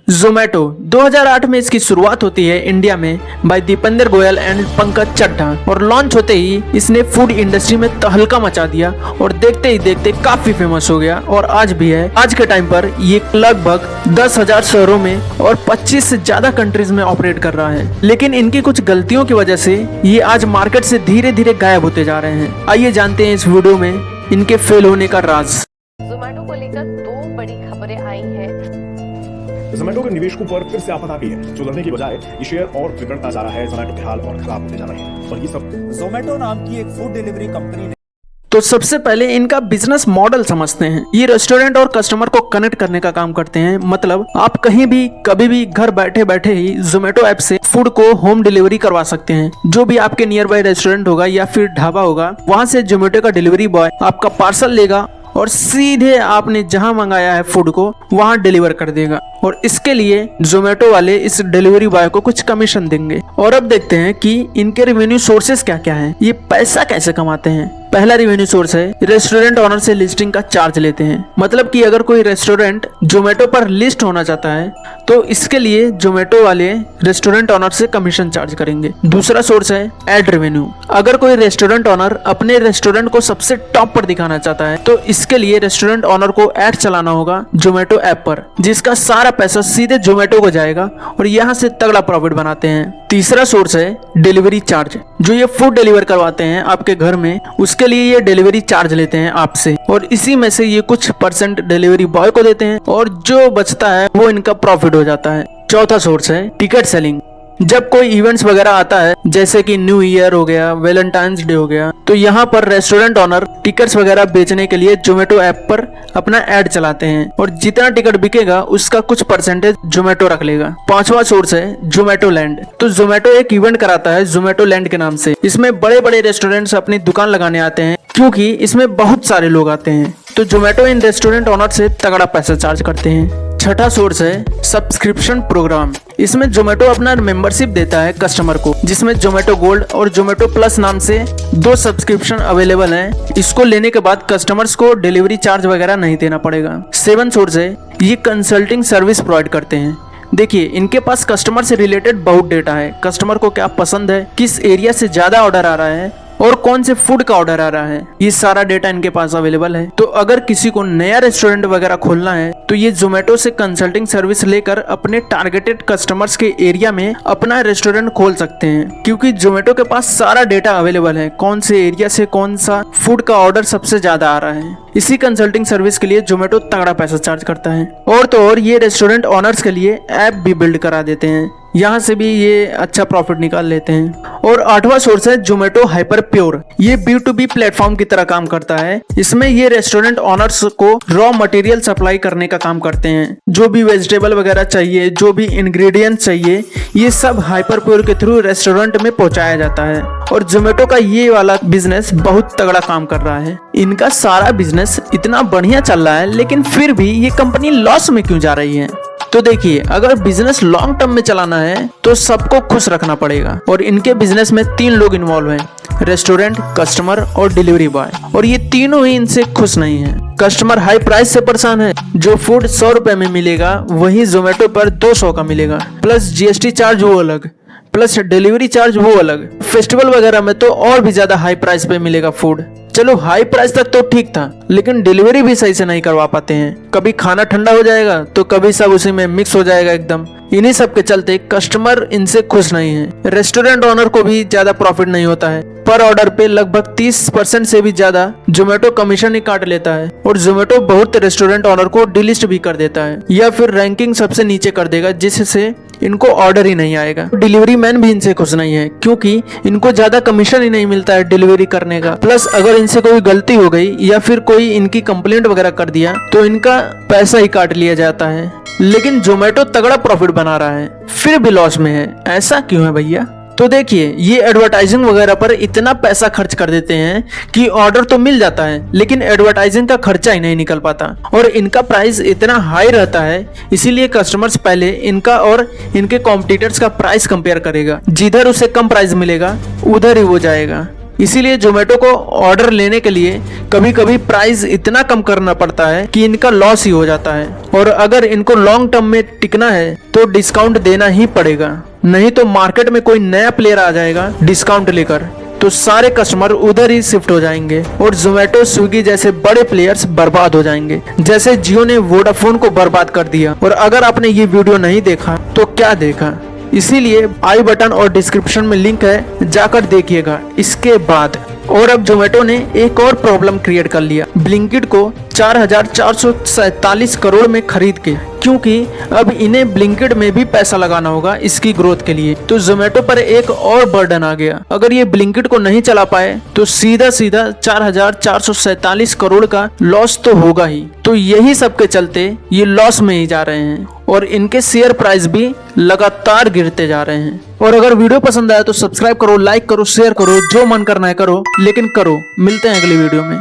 जोमेटो 2008 में इसकी शुरुआत होती है इंडिया में बाय दीपेंद्र गोयल एंड पंकज चड्ढा और लॉन्च होते ही इसने फूड इंडस्ट्री में तहलका मचा दिया और देखते ही देखते काफी फेमस हो गया और आज भी है। आज के टाइम पर ये लगभग 10,000 शहरों में और 25 से ज्यादा कंट्रीज में ऑपरेट कर रहा है। लेकिन इनकी कुछ गलतियों की वजह से ये आज मार्केट से धीरे धीरे गायब होते जा रहे हैं। आइए जानते हैं इस वीडियो में इनके फेल होने का राज। जोमेटो को लेकर दो बड़ी खबरें आई हैं। जोमेटो के निवेशकों पर फिर से आफत आ गई है। सुधरने की बजाय ये शेयर और बिगड़ता जा रहा है। जोमेटो के हाल और खराब होते जा रहे हैं और ये सब जोमेटो नाम की एक फूड डिलीवरी कंपनी ने। तो सबसे पहले इनका बिजनेस मॉडल समझते हैं। ये रेस्टोरेंट और कस्टमर को कनेक्ट करने का काम करते हैं। मतलब आप कहीं भी कभी भी घर बैठे बैठे ही जोमेटो ऐप से फूड को होम डिलीवरी करवा सकते हैं। जो भी आपके नियर बाय रेस्टोरेंट होगा या फिर ढाबा होगा, वहां से जोमेटो का डिलीवरी बॉय आपका पार्सल लेगा और सीधे आपने जहां मंगाया है फूड को वहां डिलीवर कर देगा। और इसके लिए जोमेटो वाले इस डिलीवरी बॉय को कुछ कमीशन देंगे। और अब देखते हैं कि इनके रेवेन्यू सोर्सेस क्या क्या हैं, ये पैसा कैसे कमाते हैं। पहला रेवेन्यू सोर्स है रेस्टोरेंट ओनर से लिस्टिंग का चार्ज लेते हैं। मतलब कि अगर कोई रेस्टोरेंट जोमेटो पर लिस्ट होना चाहता है तो इसके लिए जोमेटो वाले रेस्टोरेंट ओनर से कमीशन चार्ज करेंगे। दूसरा सोर्स है एड रेवेन्यू। अगर कोई रेस्टोरेंट ओनर अपने रेस्टोरेंट को सबसे टॉप पर दिखाना चाहता है तो इसके लिए रेस्टोरेंट ओनर को एड चलाना होगा जोमेटो ऐप पर, जिसका सारा पैसा सीधे जोमेटो को जाएगा और यहाँ से तगड़ा प्रॉफिट बनाते हैं। तीसरा सोर्स है डिलीवरी चार्ज। जो ये फूड डिलीवर करवाते हैं आपके घर में, उसके लिए ये डिलीवरी चार्ज लेते हैं आपसे और इसी में से ये कुछ % डिलीवरी बॉय को देते हैं और जो बचता है वो इनका प्रॉफिट हो जाता है। चौथा सोर्स है टिकट सेलिंग। जब कोई इवेंट्स वगैरह आता है जैसे कि न्यू ईयर हो गया, वैलेंटाइंस डे हो गया, तो यहाँ पर रेस्टोरेंट ओनर टिकट्स वगैरह बेचने के लिए जोमेटो ऐप पर अपना ऐड चलाते हैं और जितना टिकट बिकेगा उसका कुछ % जोमेटो रख लेगा। पांचवा सोर्स है जोमेटो लैंड। तो जोमेटो एक इवेंट कराता है जोमेटो लैंड के नाम से। इसमें बड़े बड़े रेस्टोरेंट्स अपनी दुकान लगाने आते हैं क्योंकि इसमें बहुत सारे लोग आते हैं। तो जोमेटो इन रेस्टोरेंट ओनर से तगड़ा पैसा चार्ज करते हैं। छठा सोर्स है सब्सक्रिप्शन प्रोग्राम। इसमें जोमेटो अपना मेंबरशिप देता है कस्टमर को, जिसमें जोमेटो गोल्ड और जोमेटो प्लस नाम से 2 सब्सक्रिप्शन अवेलेबल हैं। इसको लेने के बाद कस्टमर्स को डिलीवरी चार्ज वगैरह नहीं देना पड़ेगा। 7 सोर्स है ये कंसल्टिंग सर्विस प्रोवाइड करते हैं। देखिए इनके पास कस्टमर से रिलेटेड बहुत डेटा है। कस्टमर को क्या पसंद है, किस एरिया से ज्यादा ऑर्डर आ रहा है और कौन से फूड का ऑर्डर आ रहा है, ये सारा डेटा इनके पास अवेलेबल है। तो अगर किसी को नया रेस्टोरेंट वगैरह खोलना है तो ये जोमेटो से कंसल्टिंग सर्विस लेकर अपने टारगेटेड कस्टमर्स के एरिया में अपना रेस्टोरेंट खोल सकते हैं, क्योंकि जोमेटो के पास सारा डेटा अवेलेबल है कौन से एरिया से कौन सा फूड का ऑर्डर सबसे ज्यादा आ रहा है। इसी कंसल्टिंग सर्विस के लिए जोमेटो तगड़ा पैसा चार्ज करता है। और तो और ये रेस्टोरेंट ऑनर्स के लिए ऐप भी बिल्ड करा देते हैं, यहाँ से भी ये अच्छा प्रॉफिट निकाल लेते हैं। और 8वां सोर्स है जोमेटो हाइपर प्योर। ये B2B प्लेटफॉर्म की तरह काम करता है। इसमें ये रेस्टोरेंट ऑनर्स को रॉ मटेरियल सप्लाई करने का काम करते हैं। जो भी वेजिटेबल वगैरह चाहिए, जो भी इंग्रेडिएंट्स चाहिए, ये सब हाइपर प्योर के थ्रू रेस्टोरेंट में पहुंचाया जाता है। और जोमेटो का ये वाला बिजनेस बहुत तगड़ा काम कर रहा है। इनका सारा बिजनेस इतना बढ़िया चल रहा है, लेकिन फिर भी ये कंपनी लॉस में क्यों जा रही है? तो देखिए, अगर बिजनेस लॉन्ग टर्म में चलाना है तो सबको खुश रखना पड़ेगा और इनके बिजनेस में 3 लोग इन्वॉल्व हैं, रेस्टोरेंट, कस्टमर और डिलीवरी बॉय। और ये तीनों ही इनसे खुश नहीं है। कस्टमर हाई प्राइस से परेशान है। जो फूड 100 रुपए में मिलेगा वही जोमेटो पर 200 का मिलेगा, प्लस GST चार्ज वो अलग, प्लस डिलीवरी चार्ज वो अलग। फेस्टिवल वगैरह में तो और भी ज्यादा हाई प्राइस पे मिलेगा फूड। चलो हाई प्राइस तक तो ठीक था, लेकिन डिलीवरी भी सही से नहीं करवा पाते हैं। कभी खाना ठंडा हो जाएगा तो कभी सब उसी में मिक्स हो जाएगा एकदम। इन्हीं सब के चलते कस्टमर इनसे खुश नहीं है। रेस्टोरेंट ओनर को भी ज्यादा प्रॉफिट नहीं होता है। पर ऑर्डर पे लगभग 30% से भी ज्यादा जोमेटो कमीशन ही काट लेता है। और जोमेटो बहुत रेस्टोरेंट ओनर को डिलिस्ट भी कर देता है या फिर रैंकिंग सबसे नीचे कर देगा, जिससे इनको ऑर्डर ही नहीं आएगा। डिलीवरी मैन भी इनसे खुश नहीं है क्योंकि इनको ज्यादा कमीशन ही नहीं मिलता है डिलीवरी करने का। प्लस अगर इनसे कोई गलती हो गई या फिर कोई इनकी कंप्लेंट वगैरह कर दिया तो इनका पैसा ही काट लिया जाता है। लेकिन जोमेटो तगड़ा प्रॉफिट बना रहा है, फिर भी लॉस में है। ऐसा क्यों है भैया? तो देखिए, ये एडवर्टाइजिंग वगैरह पर इतना पैसा खर्च कर देते हैं कि ऑर्डर तो मिल जाता है, लेकिन एडवर्टाइजिंग का खर्चा ही नहीं निकल पाता। और इनका प्राइस इतना हाई रहता है, इसीलिए कस्टमर्स पहले इनका और इनके कॉम्पिटिटर्स का प्राइस कंपेयर करेगा। जिधर उसे कम प्राइस मिलेगा उधर ही वो जाएगा। इसीलिए जोमेटो को ऑर्डर लेने के लिए कभी कभी प्राइस इतना कम करना पड़ता है कि इनका लॉस ही हो जाता है। और अगर इनको लॉन्ग टर्म में टिकना है तो डिस्काउंट देना ही पड़ेगा, नहीं तो मार्केट में कोई नया प्लेयर आ जाएगा डिस्काउंट लेकर, तो सारे कस्टमर उधर ही शिफ्ट हो जाएंगे और जोमेटो स्विगी जैसे बड़े प्लेयर्स बर्बाद हो जाएंगे, जैसे जियो ने वोडाफोन को बर्बाद कर दिया। और अगर आपने ये वीडियो नहीं देखा तो क्या देखा, इसीलिए आई बटन और डिस्क्रिप्शन में लिंक है, जाकर देखिएगा इसके बाद। और अब जोमेटो ने एक और प्रॉब्लम क्रिएट कर लिया ब्लिंकिट को 4,447 करोड़ में खरीद के, क्योंकि अब इन्हें ब्लिंकिट में भी पैसा लगाना होगा इसकी ग्रोथ के लिए। तो जोमेटो पर एक और बर्डन आ गया, अगर ये ब्लिंकिट को नहीं चला पाए तो सीधा सीधा 4,447 करोड़ का लॉस तो होगा ही। तो यही सब के चलते ये लॉस में ही जा रहे हैं और इनके शेयर प्राइस भी लगातार गिरते जा रहे हैं। और अगर वीडियो पसंद आया तो सब्सक्राइब करो, लाइक करो, शेयर करो, जो मन करना है करो, लेकिन करो। मिलते हैं अगले वीडियो में।